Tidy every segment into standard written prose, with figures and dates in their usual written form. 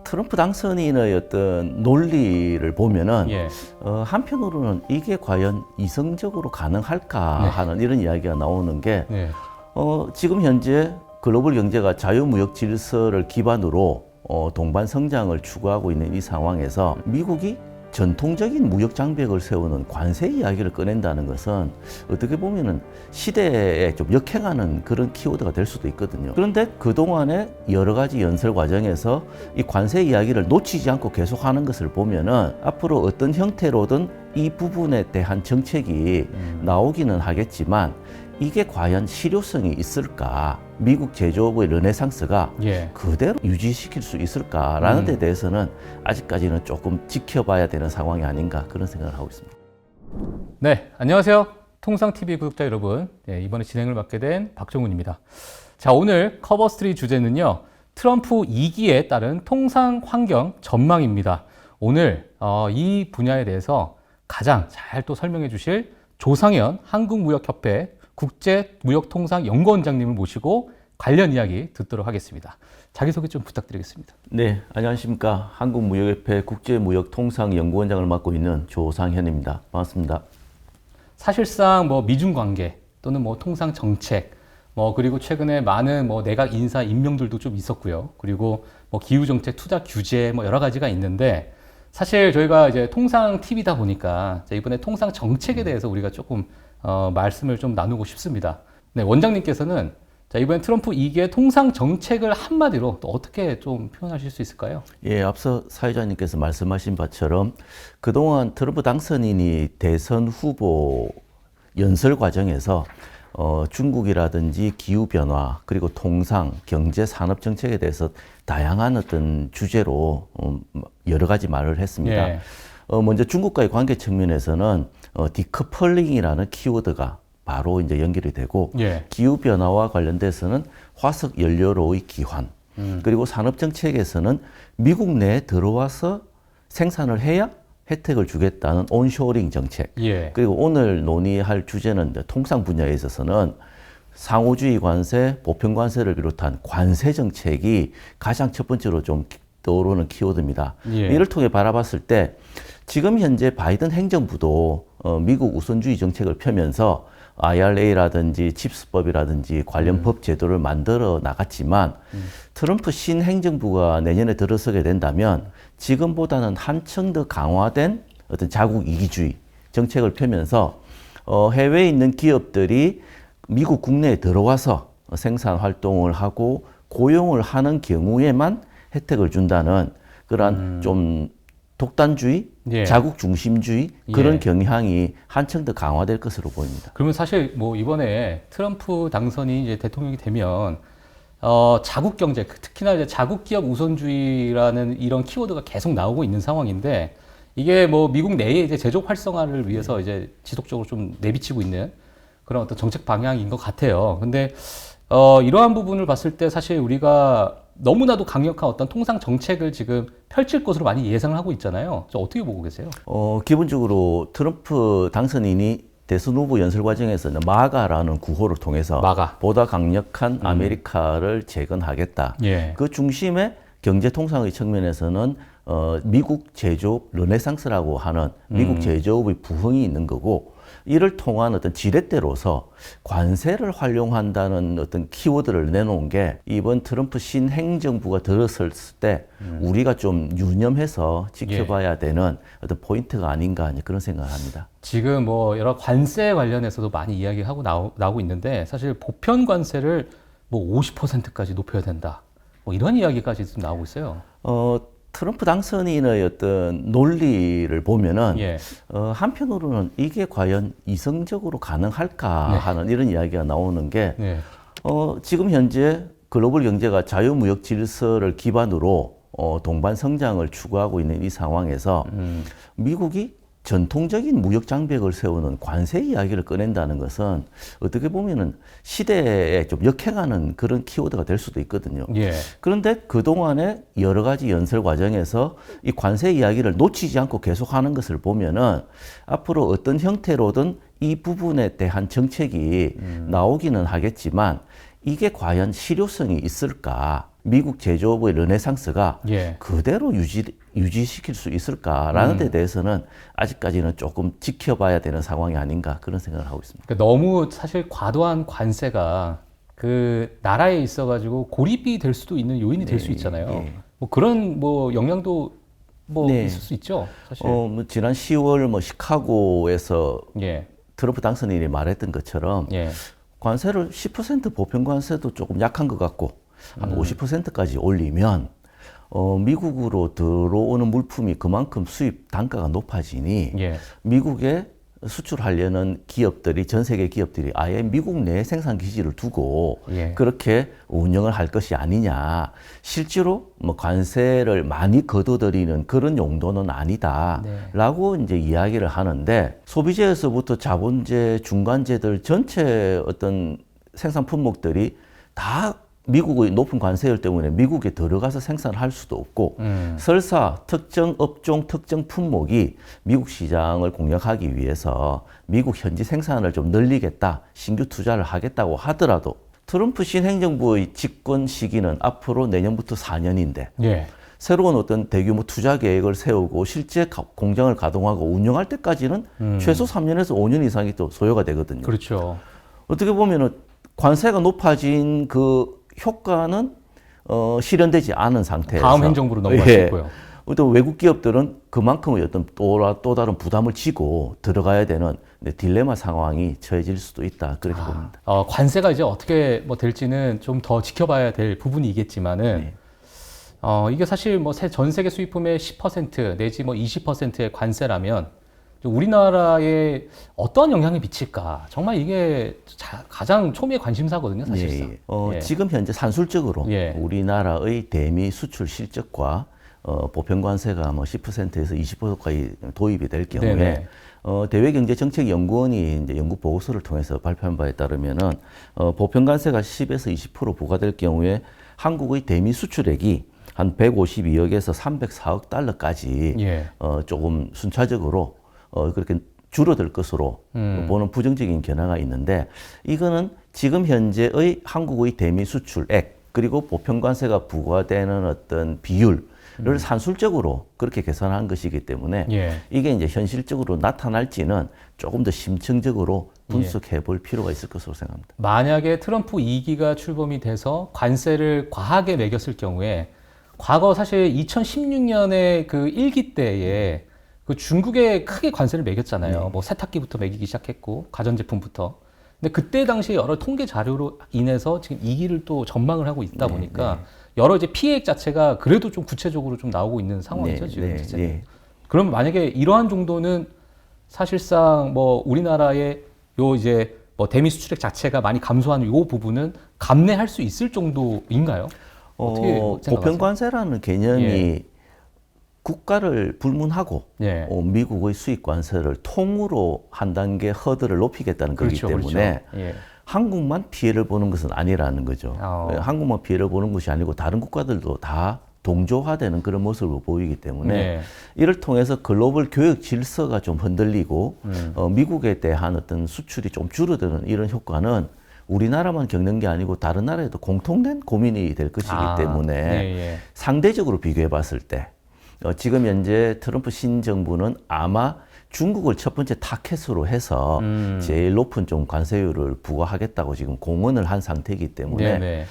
트럼프 당선인의 어떤 논리를 보면은 예. 한편으로는 이게 과연 이성적으로 가능할까 네. 하는 이런 이야기가 나오는 게 네. 지금 현재 글로벌 경제가 자유무역 질서를 기반으로 동반 성장을 추구하고 있는 이 상황에서 미국이 전통적인 무역 장벽을 세우는 관세 이야기를 꺼낸다는 것은 어떻게 보면은 시대에 좀 역행하는 그런 키워드가 될 수도 있거든요. 그런데 그동안의 여러 가지 연설 과정에서 이 관세 이야기를 놓치지 않고 계속하는 것을 보면은 앞으로 어떤 형태로든 이 부분에 대한 정책이 나오기는 하겠지만 이게 과연 실효성이 있을까? 미국 제조업의 르네상스가 예. 그대로 유지시킬 수 있을까라는 데 대해서는 아직까지는 조금 지켜봐야 되는 상황이 아닌가 그런 생각을 하고 있습니다. 네, 안녕하세요. 통상TV 구독자 여러분. 네, 이번에 진행을 맡게 된 박정훈입니다. 자, 오늘 커버 스토리 주제는요. 트럼프 2기에 따른 통상 환경 전망입니다. 오늘 이 분야에 대해서 가장 잘 또 설명해 주실 조상현 한국무역협회 국제무역통상연구원장님을 모시고 관련 이야기 듣도록 하겠습니다. 자기소개 좀 부탁드리겠습니다. 네, 안녕하십니까. 한국무역협회 국제무역통상연구원장을 맡고 있는 조상현입니다. 반갑습니다. 사실상 뭐 미중 관계 또는 뭐 통상 정책 그리고 최근에 많은 내각 인사 임명들도 좀 있었고요. 그리고 기후 정책 투자 규제 여러 가지가 있는데 사실 저희가 이제 통상 TV다 보니까 이번에 통상 정책에 대해서 우리가 조금 말씀을 좀 나누고 싶습니다. 네, 원장님께서는 이번에 트럼프 2기의 통상 정책을 한마디로 또 어떻게 좀 표현하실 수 있을까요? 예, 앞서 사회자님께서 말씀하신 바처럼 그동안 트럼프 당선인이 대선 후보 연설 과정에서 중국이라든지 기후변화, 그리고 통상, 경제, 산업 정책에 대해서 다양한 어떤 주제로 여러 가지 말을 했습니다. 예. 먼저 중국과의 관계 측면에서는 디커플링이라는 키워드가 바로 이제 연결이 되고, 예. 기후변화와 관련돼서는 화석 연료로의 기환, 그리고 산업 정책에서는 미국 내에 들어와서 생산을 해야 혜택을 주겠다는 온쇼링 정책. 예. 그리고 오늘 논의할 주제는 통상 분야에 있어서는 상호주의 관세, 보편 관세를 비롯한 관세 정책이 가장 첫 번째로 좀 떠오르는 키워드입니다. 예. 이를 통해 바라봤을 때 지금 현재 바이든 행정부도 미국 우선주의 정책을 펴면서 IRA라든지 칩스법이라든지 관련 법 제도를 만들어 나갔지만 트럼프 신행정부가 내년에 들어서게 된다면 지금보다는 한층 더 강화된 어떤 자국 이기주의 정책을 펴면서 해외에 있는 기업들이 미국 국내에 들어와서 생산 활동을 하고 고용을 하는 경우에만 혜택을 준다는 그러한 좀 독단주의, 예. 자국 중심주의 그런 예. 경향이 한층 더 강화될 것으로 보입니다. 그러면 사실 이번에 트럼프 당선이 이제 대통령이 되면 자국 경제, 특히나 이제 자국 기업 우선주의라는 이런 키워드가 계속 나오고 있는 상황인데 이게 미국 내에 이제 제조업 활성화를 위해서 이제 지속적으로 좀 내비치고 있는 그런 어떤 정책 방향인 것 같아요. 근데 이러한 부분을 봤을 때 사실 우리가 너무나도 강력한 어떤 통상 정책을 지금 펼칠 것으로 많이 예상을 하고 있잖아요. 어떻게 보고 계세요? 기본적으로 트럼프 당선인이 대선 후보 연설 과정에서는 마가라는 구호를 통해서 마가. 보다 강력한 아메리카를 재건하겠다. 예. 그 중심에 경제 통상의 측면에서는 미국 제조업 르네상스라고 하는 미국 제조업의 부흥이 있는 거고 이를 통한 어떤 지렛대로서 관세를 활용한다는 어떤 키워드를 내놓은 게 이번 트럼프 신행정부가 들어섰을 때 우리가 좀 유념해서 지켜봐야 되는 어떤 포인트가 아닌가 그런 생각을 합니다. 지금 여러 관세 관련해서도 많이 이야기하고 나오고 있는데 사실 보편 관세를 50%까지 높여야 된다. 이런 이야기까지 지금 나오고 있어요. 트럼프 당선인의 어떤 논리를 보면은 예. 한편으로는 이게 과연 이성적으로 가능할까 네. 하는 이런 이야기가 나오는 게 네. 지금 현재 글로벌 경제가 자유무역 질서를 기반으로 동반 성장을 추구하고 있는 이 상황에서 미국이 전통적인 무역 장벽을 세우는 관세 이야기를 꺼낸다는 것은 어떻게 보면은 시대에 좀 역행하는 그런 키워드가 될 수도 있거든요. 예. 그런데 그동안의 여러 가지 연설 과정에서 이 관세 이야기를 놓치지 않고 계속하는 것을 보면은 앞으로 어떤 형태로든 이 부분에 대한 정책이 나오기는 하겠지만 이게 과연 실효성이 있을까? 미국 제조업의 르네상스가 예. 그대로 유지시킬 수 있을까라는 데 대해서는 아직까지는 조금 지켜봐야 되는 상황이 아닌가 그런 생각을 하고 있습니다. 그러니까 너무 사실 과도한 관세가 그 나라에 있어가지고 고립이 될 수도 있는 요인이 될 수 있잖아요. 예. 뭐 그런 뭐 영향도 뭐 네. 있을 수 있죠, 사실. 뭐 지난 10월 뭐 시카고에서 예, 트럼프 당선인이 말했던 것처럼 예, 관세를 10% 보편 관세도 조금 약한 것 같고 한 50%까지 올리면 미국으로 들어오는 물품이 그만큼 수입 단가가 높아지니 예, 미국에 수출하려는 기업들이 전 세계 기업들이 아예 미국 내 생산 기지를 두고 예. 그렇게 운영을 할 것이 아니냐. 실제로 뭐 관세를 많이 거둬들이는 그런 용도는 아니다라고 이제 이야기를 하는데 소비재에서부터 자본재, 중간재들 전체 어떤 생산 품목들이 다 미국의 높은 관세율 때문에 미국에 들어가서 생산할 수도 없고 설사 특정 업종, 특정 품목이 미국 시장을 공략하기 위해서 미국 현지 생산을 좀 늘리겠다, 신규 투자를 하겠다고 하더라도 트럼프 신행정부의 집권 시기는 앞으로 내년부터 4년인데 예. 새로운 어떤 대규모 투자 계획을 세우고 실제 공장을 가동하고 운영할 때까지는 최소 3년에서 5년 이상이 또 소요가 되거든요. 그렇죠. 어떻게 보면은 관세가 높아진 그 효과는 실현되지 않은 상태에서 다음 행정부로 넘어갈 수 있고요. 또 외국 기업들은 그만큼의 어떤 또 다른 부담을 지고 들어가야 되는 딜레마 상황이 처해질 수도 있다 그렇게 봅니다. 관세가 이제 어떻게 뭐 될지는 좀 더 지켜봐야 될 부분이겠지만은 이게 사실 뭐 전 세계 수입품의 10% 내지 뭐 20%의 관세라면 우리나라에 어떠한 영향이 미칠까? 정말 이게 가장 초미의 관심사거든요, 사실상. 예. 지금 현재 산술적으로 예. 우리나라의 대미 수출 실적과 보편 관세가 뭐 10%에서 20%까지 도입이 될 경우에 네네. 대외경제정책연구원이 이제 연구 보고서를 통해서 발표한 바에 따르면은 보편 관세가 10에서 20% 부과될 경우에 한국의 대미 수출액이 한 152억에서 304억 달러까지 예. 조금 순차적으로 그렇게 줄어들 것으로 보는 부정적인 견해가 있는데 이거는 지금 현재의 한국의 대미 수출액 그리고 보편 관세가 부과되는 어떤 비율을 산술적으로 그렇게 계산한 것이기 때문에 예. 이게 이제 현실적으로 나타날지는 조금 더 심층적으로 분석해 볼 필요가 있을 것으로 생각합니다. 만약에 트럼프 2기가 출범이 돼서 관세를 과하게 매겼을 경우에 과거 사실 2016년에 그 1기 때에 그 중국에 크게 관세를 매겼잖아요. 뭐 세탁기부터 매기기 시작했고 가전제품부터. 근데 그때 당시에 여러 통계 자료로 인해서 지금 2기를 또 전망을 하고 있다 보니까 여러 이제 피해액 자체가 그래도 좀 구체적으로 좀 나오고 있는 상황이죠, 지금. 그럼 만약에 이러한 정도는 사실상 뭐 우리나라의 요 이제 뭐 대미 수출액 자체가 많이 감소하는 요 부분은 감내할 수 있을 정도인가요? 어떻게 생각하세요? 보편 관세라는 개념이 예. 국가를 불문하고 예. 미국의 수입 관세를 통으로 한 단계 허들을 높이겠다는 거기 때문에 그렇죠. 예. 한국만 피해를 보는 것은 아니라는 거죠. 한국만 피해를 보는 것이 아니고 다른 국가들도 다 동조화되는 그런 모습을 보이기 때문에 예. 이를 통해서 글로벌 교육 질서가 좀 흔들리고 미국에 대한 어떤 수출이 좀 줄어드는 이런 효과는 우리나라만 겪는 게 아니고 다른 나라에도 공통된 고민이 될 것이기 때문에 상대적으로 비교해 봤을 때 지금 현재 트럼프 신정부는 아마 중국을 첫 번째 타켓으로 해서 제일 높은 좀 관세율을 부과하겠다고 지금 공언을 한 상태이기 때문에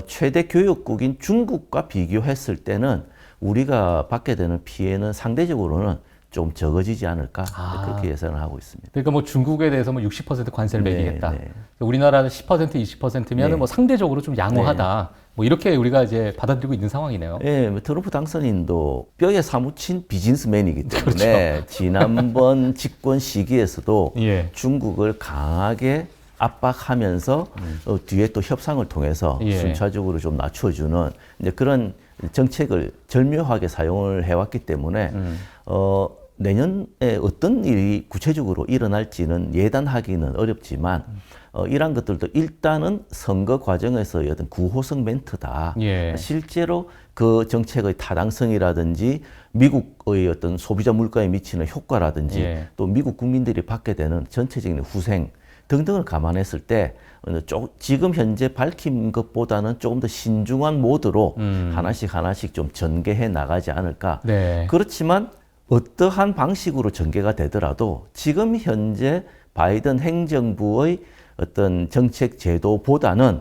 최대 교역국인 중국과 비교했을 때는 우리가 받게 되는 피해는 상대적으로는 좀 적어지지 않을까 그렇게 예상을 하고 있습니다. 그러니까 뭐 중국에 대해서 뭐 60% 관세를 매기겠다. 우리나라는 10% 20%면은 뭐 상대적으로 좀 양호하다. 뭐 이렇게 우리가 이제 받아들이고 있는 상황이네요. 네, 트럼프 당선인도 뼈에 사무친 비즈니스맨이기 때문에 지난번 집권 시기에서도 중국을 강하게 압박하면서 뒤에 또 협상을 통해서 순차적으로 좀 낮춰주는 이제 그런 정책을 절묘하게 사용을 해왔기 때문에 내년에 어떤 일이 구체적으로 일어날지는 예단하기는 어렵지만 이러한 것들도 일단은 선거 과정에서의 어떤 구호성 멘트다. 실제로 그 정책의 타당성이라든지 미국의 어떤 소비자 물가에 미치는 효과라든지 또 미국 국민들이 받게 되는 전체적인 후생 등등을 감안했을 때 지금 현재 밝힌 것보다는 조금 더 신중한 모드로 하나씩 좀 전개해 나가지 않을까. 네. 그렇지만 어떠한 방식으로 전개가 되더라도 지금 현재 바이든 행정부의 어떤 정책 제도보다는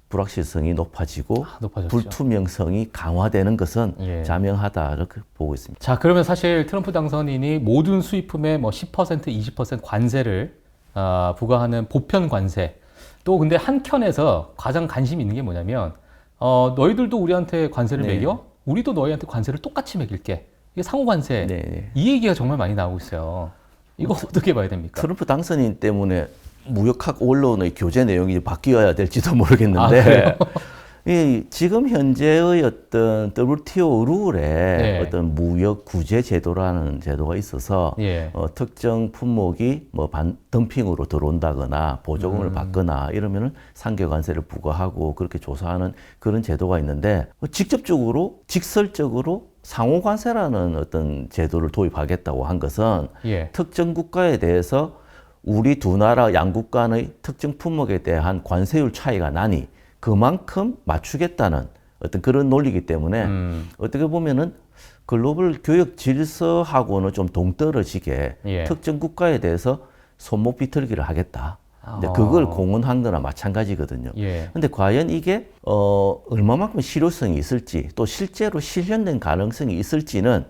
불확실성이 높아지고 높아졌죠. 불투명성이 강화되는 것은 예. 자명하다 이렇게 보고 있습니다. 자, 그러면 사실 트럼프 당선인이 모든 수입품에 뭐 10%, 20% 관세를 부과하는 보편 관세. 또 근데 한켠에서 가장 관심이 있는 게 뭐냐면 너희들도 우리한테 관세를 네. 매겨? 우리도 너희한테 관세를 똑같이 매길게. 이게 상호 관세. 네. 이 얘기가 정말 많이 나오고 있어요. 이거 어떻게 봐야 됩니까? 트럼프 당선인 때문에 무역학 언론의 교재 내용이 바뀌어야 될지도 아, 모르겠는데 그래요? 이 지금 현재의 어떤 WTO 룰에 네. 어떤 무역 구제 제도라는 제도가 있어서 예. 특정 품목이 뭐 덤핑으로 들어온다거나 보조금을 받거나 이러면은 상계 관세를 부과하고 그렇게 조사하는 그런 제도가 있는데 직접적으로 직설적으로 상호 관세라는 어떤 제도를 도입하겠다고 한 것은 예. 특정 국가에 대해서 우리 두 나라 양국 간의 특정 품목에 대한 관세율 차이가 나니 그만큼 맞추겠다는 어떤 그런 논리이기 때문에 어떻게 보면은 글로벌 교역 질서하고는 좀 동떨어지게 예. 특정 국가에 대해서 손목 비틀기를 하겠다. 근데 아. 그걸 공언한 거나 마찬가지거든요. 예. 근데 과연 이게 얼마만큼 실효성이 있을지 또 실제로 실현된 가능성이 있을지는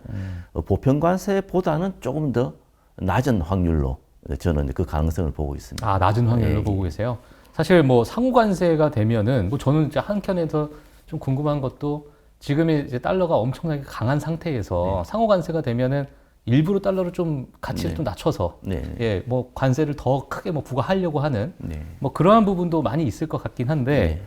보편 관세보다는 조금 더 낮은 확률로 저는 그 가능성을 보고 있습니다. 아, 낮은 확률로 예. 보고 계세요. 사실 뭐 상호 관세가 되면은 뭐 저는 이제 한켠에서 좀 궁금한 것도 지금의 이제 달러가 엄청나게 강한 상태에서 상호 관세가 되면은 일부러 달러를 좀 가치를 좀 낮춰서 네. 예, 뭐 관세를 더 크게 뭐 부과하려고 하는 네. 뭐 그러한 부분도 많이 있을 것 같긴 한데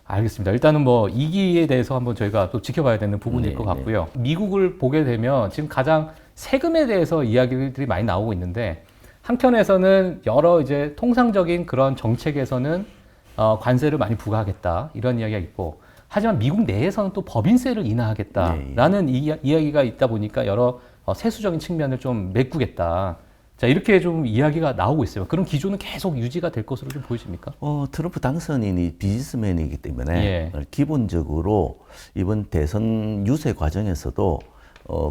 알겠습니다. 일단은 뭐 이기에 대해서 한번 저희가 또 지켜봐야 되는 부분일 네, 것 같고요. 미국을 보게 되면 지금 가장 세금에 대해서 이야기들이 많이 나오고 있는데 한편에서는 여러 이제 통상적인 그런 정책에서는 관세를 많이 부과하겠다 이런 이야기가 있고 하지만 미국 내에서는 또 법인세를 인하하겠다라는 이야기가 있다 보니까 여러 세수적인 측면을 좀 메꾸겠다. 자, 이렇게 좀 이야기가 나오고 있어요. 그런 기조는 계속 유지가 될 것으로 좀 보이십니까? 트럼프 당선인이 비즈니스맨이기 때문에 예. 기본적으로 이번 대선 유세 과정에서도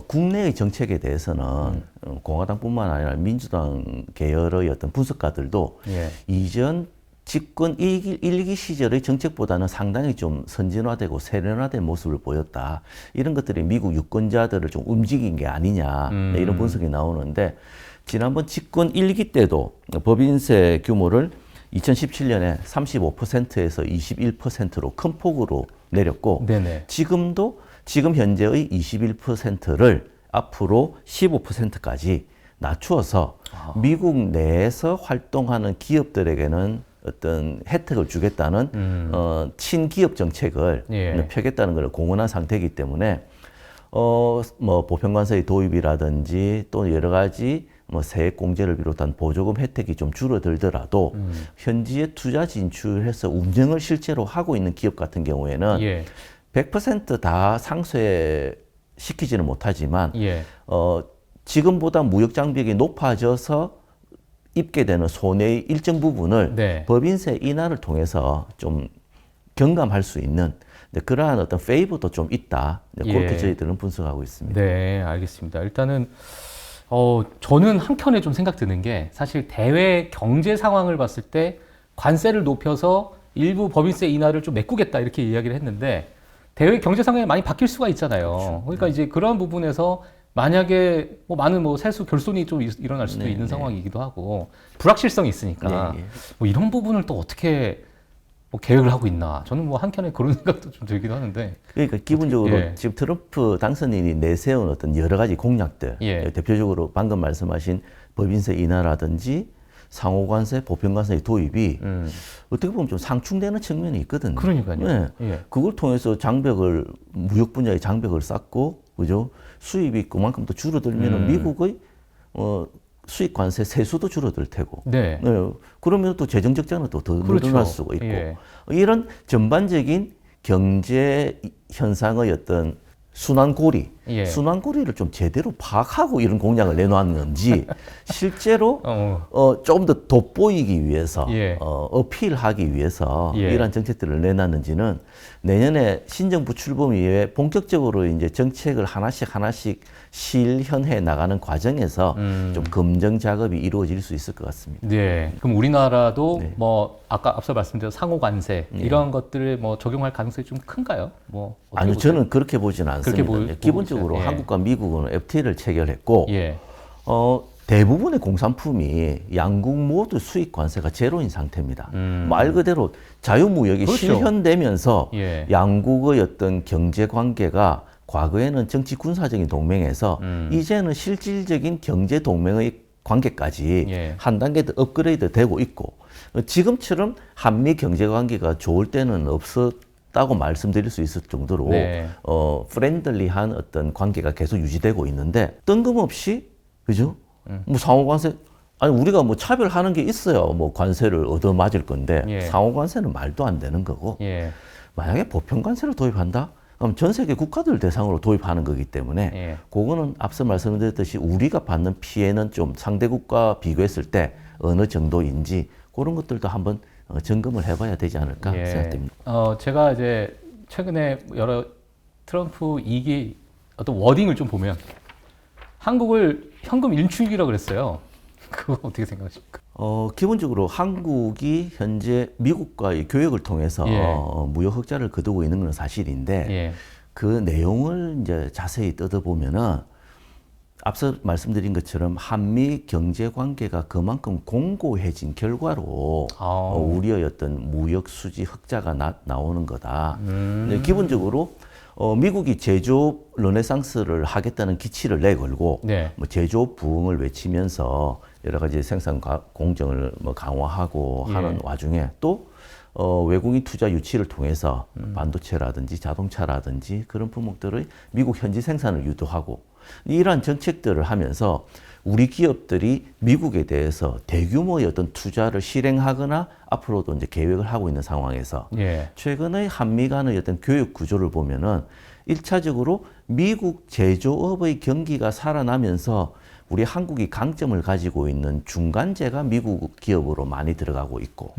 국내의 정책에 대해서는 공화당뿐만 아니라 민주당 계열의 어떤 분석가들도 예. 이전 집권 일기 시절의 정책보다는 상당히 좀 선진화되고 세련화된 모습을 보였다. 이런 것들이 미국 유권자들을 좀 움직인 게 아니냐 이런 분석이 나오는데 지난번 집권 1기 때도 법인세 규모를 2017년에 35%에서 21%로 큰 폭으로 내렸고 네네. 지금 현재의 21%를 앞으로 15%까지 낮추어서 미국 내에서 활동하는 기업들에게는 어떤 혜택을 주겠다는 친기업 정책을 예. 펴겠다는 걸 공언한 상태이기 때문에 뭐 보편관세의 도입이라든지 또 여러 가지 뭐 세액 공제를 비롯한 보조금 혜택이 좀 줄어들더라도 현지에 투자 진출해서 운영을 실제로 하고 있는 기업 같은 경우에는 예. 100%다 상쇄시키지는 못하지만 예. 지금보다 무역 장벽이 높아져서 입게 되는 손해의 일정 부분을 네. 법인세 인하를 통해서 좀 경감할 수 있는 그러한 어떤 페이버도 좀 있다. 그렇게 예. 저희들은 분석하고 있습니다. 네, 알겠습니다. 일단은 저는 한켠에 좀 생각 드는 게 사실 대외 경제 상황을 봤을 때 관세를 높여서 일부 법인세 인하를 좀 메꾸겠다 이렇게 이야기를 했는데 대외 경제 상황이 많이 바뀔 수가 있잖아요. 그렇죠. 그러니까 이제 그런 부분에서 만약에 뭐 많은 뭐 세수 결손이 좀 일어날 수도 네, 있는 네. 상황이기도 하고 불확실성이 있으니까 네, 네. 뭐 이런 부분을 또 어떻게 뭐 계획을 하고 있나 저는 뭐 한켠에 그런 생각도 좀 들기도 하는데 그러니까 기본적으로 예. 지금 트럼프 당선인이 내세운 어떤 여러 가지 공약들, 예. 대표적으로 방금 말씀하신 법인세 인하라든지 상호관세, 보편관세의 도입이 어떻게 보면 좀 상충되는 측면이 있거든요. 그러니까요. 네. 예. 그걸 통해서 무역 분야의 장벽을 쌓고, 그죠? 수입이 그만큼 더 줄어들면 미국의 수입 관세 세수도 줄어들 테고. 네. 네. 그러면 또 재정 적자는 또 더 그렇죠. 늘어날 수가 있고. 예. 이런 전반적인 경제 현상의 어떤 순환고리, 예. 순환고리를 좀 제대로 파악하고 이런 공약을 내놓았는지 실제로 조금 더 돋보이기 위해서 예. 어필하기 위해서 예. 이러한 정책들을 내놨는지는 내년에 신정부 출범 이후에 본격적으로 이제 정책을 하나씩 실현해 나가는 과정에서 좀 검증 작업이 이루어질 수 있을 것 같습니다. 네. 그럼 우리나라도 네. 뭐 아까 앞서 말씀드린 상호 관세 이런 것들을 뭐 적용할 가능성이 좀 큰가요? 뭐 어떻게 아니요, 보세요? 저는 그렇게 보지는 않습니다. 보고 기본적으로 있어요. 예. 한국과 미국은 FTA를 체결했고 예. 대부분의 공산품이 양국 모두 수입 관세가 제로인 상태입니다. 말 그대로 자유무역이 그렇죠. 실현되면서 예. 양국의 어떤 경제 관계가 과거에는 정치 군사적인 동맹에서 이제는 실질적인 경제 동맹의 관계까지 예. 한 단계 더 업그레이드 되고 있고 지금처럼 한미 경제 관계가 좋을 때는 없었다고 말씀드릴 수 있을 정도로 네. 프렌들리한 어떤 관계가 계속 유지되고 있는데 뜬금없이 그죠? 뭐 상호 관세 아니 우리가 뭐 차별하는 게 있어야 뭐 관세를 얻어 맞을 건데 예. 상호 관세는 말도 안 되는 거고 예. 만약에 보편 관세를 도입한다? 그럼 전 세계 국가들 대상으로 도입하는 거기 때문에 예. 그거는 앞서 말씀드렸듯이 우리가 받는 피해는 좀 상대국과 비교했을 때 어느 정도인지 그런 것들도 한번 점검을 해봐야 되지 않을까 예. 생각됩니다. 제가 이제 최근에 여러 트럼프 2기 어떤 워딩을 좀 보면 한국을 현금 일축이라고 그랬어요. 그거 어떻게 생각하십니까? 기본적으로 한국이 현재 미국과의 교역을 통해서 예. 무역 흑자를 거두고 있는 건 사실인데 예. 그 내용을 이제 자세히 뜯어보면은 앞서 말씀드린 것처럼 한미 경제 관계가 그만큼 공고해진 결과로 우리의 어떤 무역 수지 흑자가 나오는 거다. 근데 기본적으로 미국이 제조업 르네상스를 하겠다는 기치를 내걸고 네. 뭐 제조업 부흥을 외치면서 여러 가지 생산 공정을 뭐 강화하고 예. 하는 와중에 또 외국인 투자 유치를 통해서 반도체라든지 자동차라든지 그런 품목들의 미국 현지 생산을 유도하고 이러한 정책들을 하면서 우리 기업들이 미국에 대해서 대규모의 어떤 투자를 실행하거나 앞으로도 이제 계획을 하고 있는 상황에서 예. 최근의 한미 간의 어떤 교육 구조를 보면은 1차적으로 미국 제조업의 경기가 살아나면서 우리 한국이 강점을 가지고 있는 중간재가 미국 기업으로 많이 들어가고 있고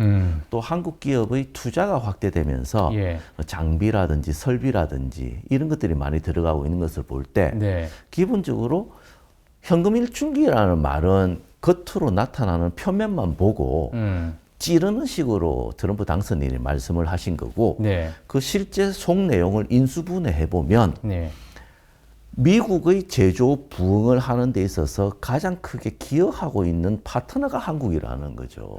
또 한국 기업의 투자가 확대되면서 예. 장비라든지 설비라든지 이런 것들이 많이 들어가고 있는 것을 볼 때 네. 기본적으로 현금 일중기라는 말은 겉으로 나타나는 표면만 보고 찌르는 식으로 트럼프 당선인이 말씀을 하신 거고 네. 그 실제 속 내용을 인수분해해 보면 네. 미국의 제조업 부흥을 하는 데 있어서 가장 크게 기여하고 있는 파트너가 한국이라는 거죠.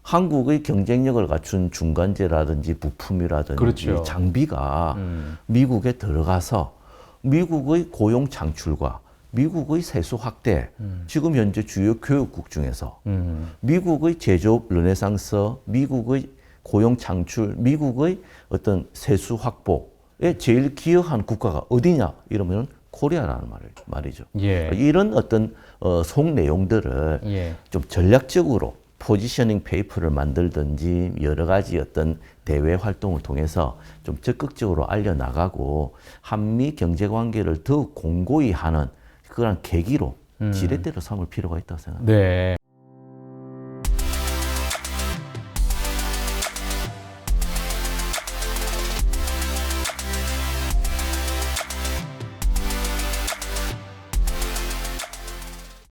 한국의 경쟁력을 갖춘 중간재라든지 부품이라든지 그렇죠. 장비가 미국에 들어가서 미국의 고용 창출과 미국의 세수 확대, 지금 현재 주요 교육국 중에서 미국의 제조업 르네상스, 미국의 고용 창출, 미국의 어떤 세수 확보에 제일 기여한 국가가 어디냐 이러면 코리아라는 말이죠. 예. 이런 어떤 속 내용들을 예. 좀 전략적으로 포지셔닝 페이퍼를 만들든지 여러 가지 어떤 대외 활동을 통해서 좀 적극적으로 알려나가고 한미 경제 관계를 더욱 공고히 하는 그런 계기로 지렛대로 삼을 필요가 있다고 생각합니다. 네.